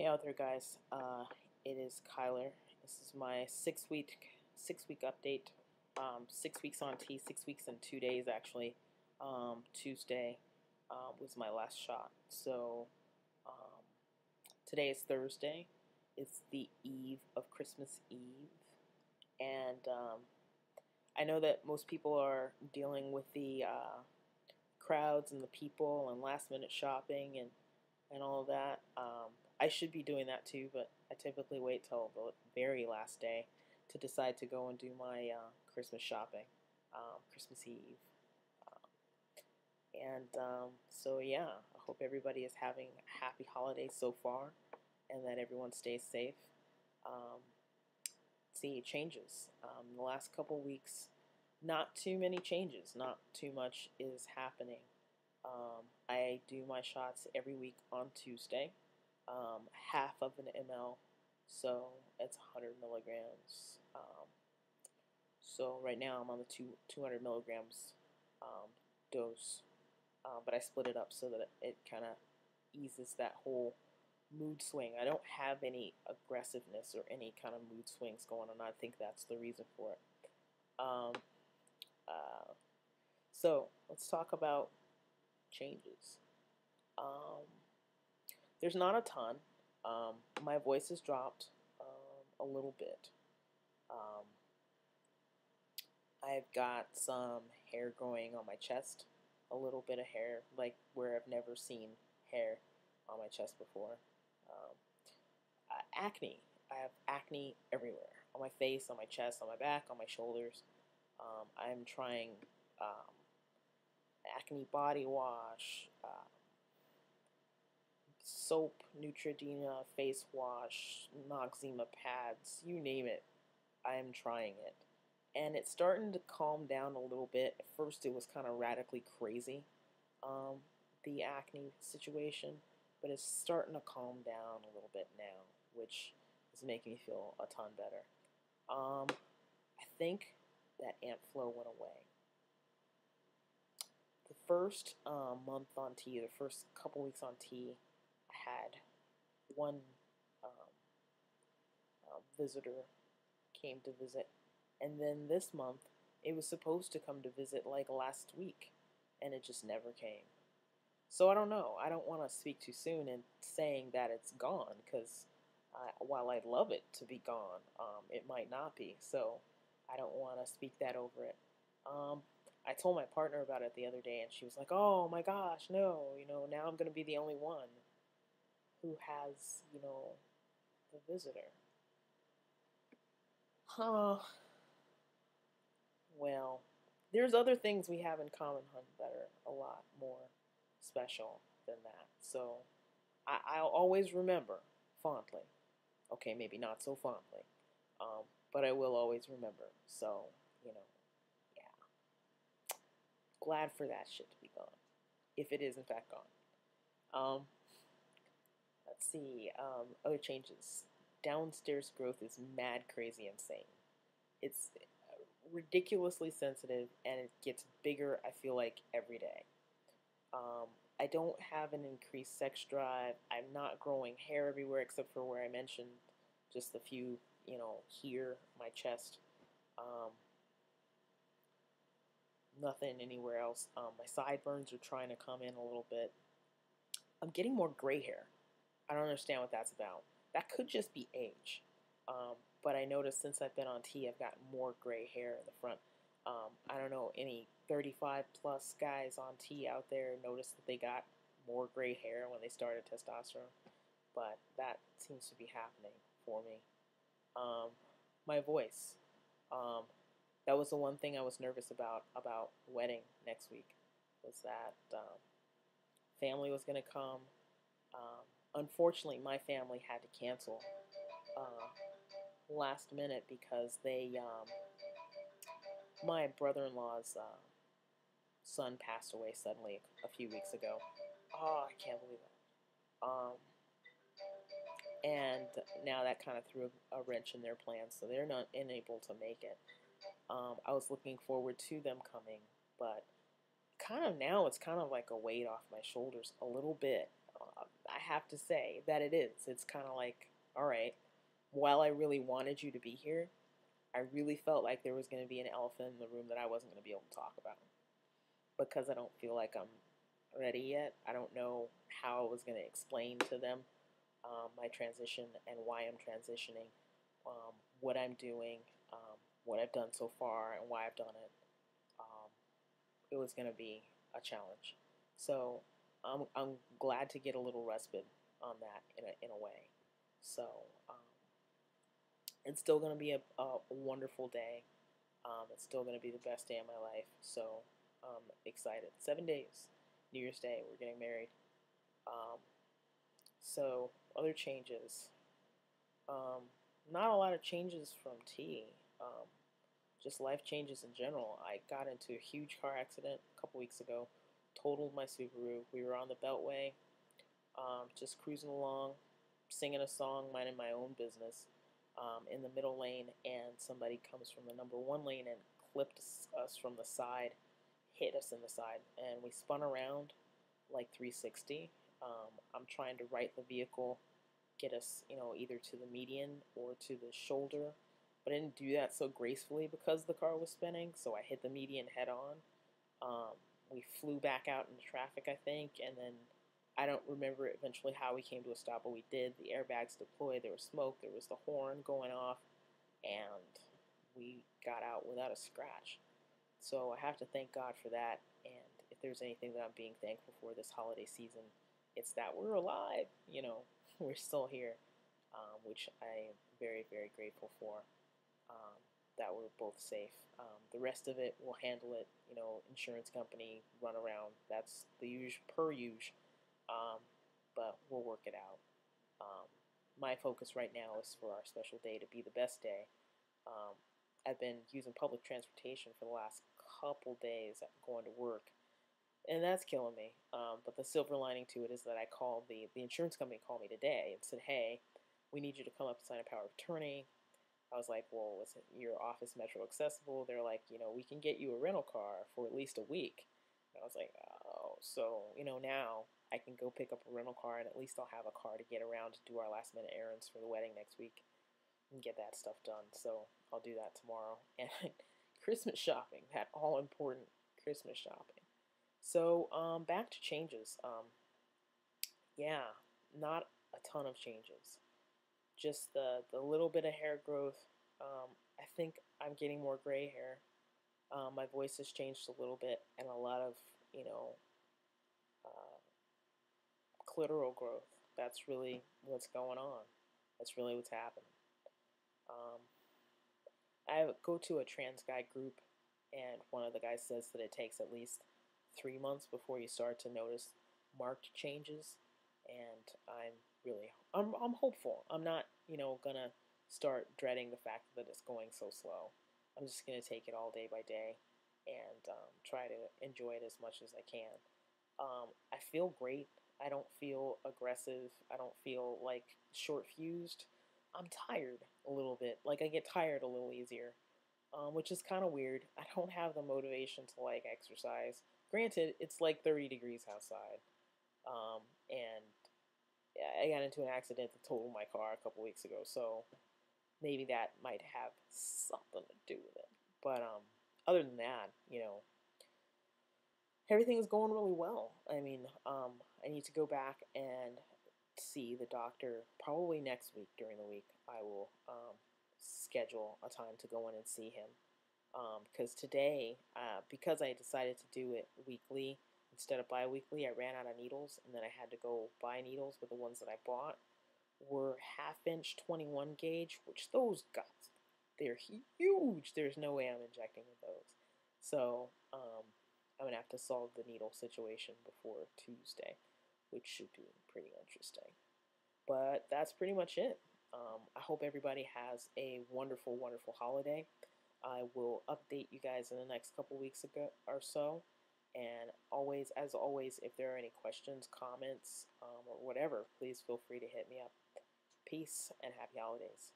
Hey out there, guys. It is Kyler. This is my six week update. 6 weeks on T, 6 weeks and 2 days actually. Tuesday was my last shot. So um, today is Thursday. It's the eve of Christmas Eve, and I know that most people are dealing with the crowds and the people and last minute shopping and all of that. I should be doing that too, but I typically wait till the very last day to decide to go and do my Christmas shopping, Christmas Eve. Um, so, yeah, I hope everybody is having a happy holiday so far and that everyone stays safe. Um, see, changes. The last couple weeks, not too many changes, not too much is happening. I do my shots every week on Tuesday, half of an ml, so it's 100 milligrams. So right now I'm on the 200 milligrams dose, but I split it up so that it kind of eases that whole mood swing. I don't have any aggressiveness or any kind of mood swings going on. I think that's the reason for it. Um, uh, so let's talk about changes. Um, there's not a ton. My voice has dropped a little bit. Um, I've got some hair growing on my chest, a little bit of hair, like where I've never seen hair on my chest before. Um, Acne. I have acne everywhere, on my face, on my chest, on my back, on my shoulders. I'm trying um, acne body wash, soap, Neutrogena face wash, Noxzema pads, you name it. I am trying it. And it's starting to calm down a little bit. At first, it was kind of radically crazy, um, the acne situation, but it's starting to calm down a little bit now, which is making me feel a ton better. I think that ant flow went away. The first month on T, the first couple weeks on T, I had one um, visitor came to visit, and then this month it was supposed to come to visit like last week, and it just never came. So I don't know. I don't want to speak too soon in saying that it's gone because while I'd love it to be gone, it might not be. So I don't want to speak that over it. Um, I told my partner about it the other day, and she was like, "Oh my gosh, no! Now I'm going to be the only one who has, the visitor." Huh. Well, there's other things we have in common, hun, that are a lot more special than that. So I'll always remember fondly. Okay, maybe not so fondly, but I will always remember. So, yeah. Glad for that shit to be gone, if it is in fact gone. Um, let's see. Other changes. Downstairs growth is mad, crazy, insane. It's ridiculously sensitive, and it gets bigger, I feel like, every day. Um, I don't have an increased sex drive. I'm not growing hair everywhere except for where I mentioned just a few, here, my chest. Um, Nothing anywhere else. My sideburns are trying to come in a little bit. I'm getting more gray hair. I don't understand what that's about. That could just be age. But I noticed since I've been on T, I've got more gray hair in the front. I don't know, any 35 plus guys on T out there noticed that they got more gray hair when they started testosterone, but that seems to be happening for me. Um, my voice. Um, that was the one thing I was nervous about wedding next week, was that family was going to come. Um, Unfortunately, my family had to cancel uh, last minute because my brother-in-law's son passed away suddenly a few weeks ago. Oh, I can't believe it. And now that kind of threw a wrench in their plans, so they're not unable to make it. I was looking forward to them coming, but kind of now it's kind of like a weight off my shoulders a little bit. I have to say that it is. It's kind of like, all right, while I really wanted you to be here, I really felt like there was going to be an elephant in the room that I wasn't going to be able to talk about because I don't feel like I'm ready yet. I don't know how I was going to explain to them my transition and why I'm transitioning, what I'm doing, what I've done so far, and why I've done it. It was going to be a challenge. So I'm glad to get a little respite on that in a way. So it's still going to be a wonderful day. It's still going to be the best day of my life. So I'm excited. 7 days, New Year's Day, we're getting married. Um, so other changes. Not a lot of changes from T. Just life changes in general. I got into a huge car accident a couple weeks ago. Totaled my Subaru. We were on the Beltway, just cruising along, singing a song, minding my own business, in the middle lane, and somebody comes from the number one lane and clipped us from the side, hit us in the side, and we spun around like 360. I'm trying to right the vehicle, get us, either to the median or to the shoulder, but I didn't do that so gracefully because the car was spinning, so I hit the median head on. We flew back out into traffic, I think, and then I don't remember eventually how we came to a stop, but we did. The airbags deployed, there was smoke, there was the horn going off, and we got out without a scratch. So I have to thank God for that, and if there's anything that I'm being thankful for this holiday season, it's that we're alive, we're still here, which I am very, very grateful for, that we're both safe. The rest of it, we'll handle it, insurance company, run around, that's the usual, per usual, but we'll work it out. My focus right now is for our special day to be the best day. I've been using public transportation for the last couple days going to work, and that's killing me. But the silver lining to it is that I called the insurance company called me today and said, hey, we need you to come up and sign a power of attorney. I was like, well, is your office Metro accessible? They're like, we can get you a rental car for at least a week. And I was like, oh, so, now I can go pick up a rental car and at least I'll have a car to get around to do our last minute errands for the wedding next week and get that stuff done. So I'll do that tomorrow. And Christmas shopping, that all important Christmas shopping. So back to changes. Yeah, not a ton of changes. Just the little bit of hair growth. I think I'm getting more gray hair. My voice has changed a little bit, and a lot of uh, clitoral growth. That's really what's going on. That's really what's happening. Um, I go to a trans guy group, and one of the guys says that it takes at least 3 months before you start to notice marked changes, and I'm hopeful. I'm not, gonna start dreading the fact that it's going so slow. I'm just gonna take it all day by day and try to enjoy it as much as I can. I feel great. I don't feel aggressive. I don't feel like short fused. I'm tired a little bit. Like I get tired a little easier, which is kind of weird. I don't have the motivation to like exercise. Granted, it's like 30 degrees outside, and I got into an accident that totaled my car a couple weeks ago, so maybe that might have something to do with it. But other than that, everything is going really well. I mean, I need to go back and see the doctor probably next week during the week. I will schedule a time to go in and see him. Because today, because I decided to do it weekly instead of bi-weekly, I ran out of needles, and then I had to go buy needles, but the ones that I bought were half-inch 21 gauge, which those guys, they're huge. There's no way I'm injecting with those. So, I'm going to have to solve the needle situation before Tuesday, which should be pretty interesting. But that's pretty much it. I hope everybody has a wonderful, wonderful holiday. I will update you guys in the next couple weeks ago or so. And always, as always, if there are any questions, comments, or whatever, please feel free to hit me up. Peace and happy holidays.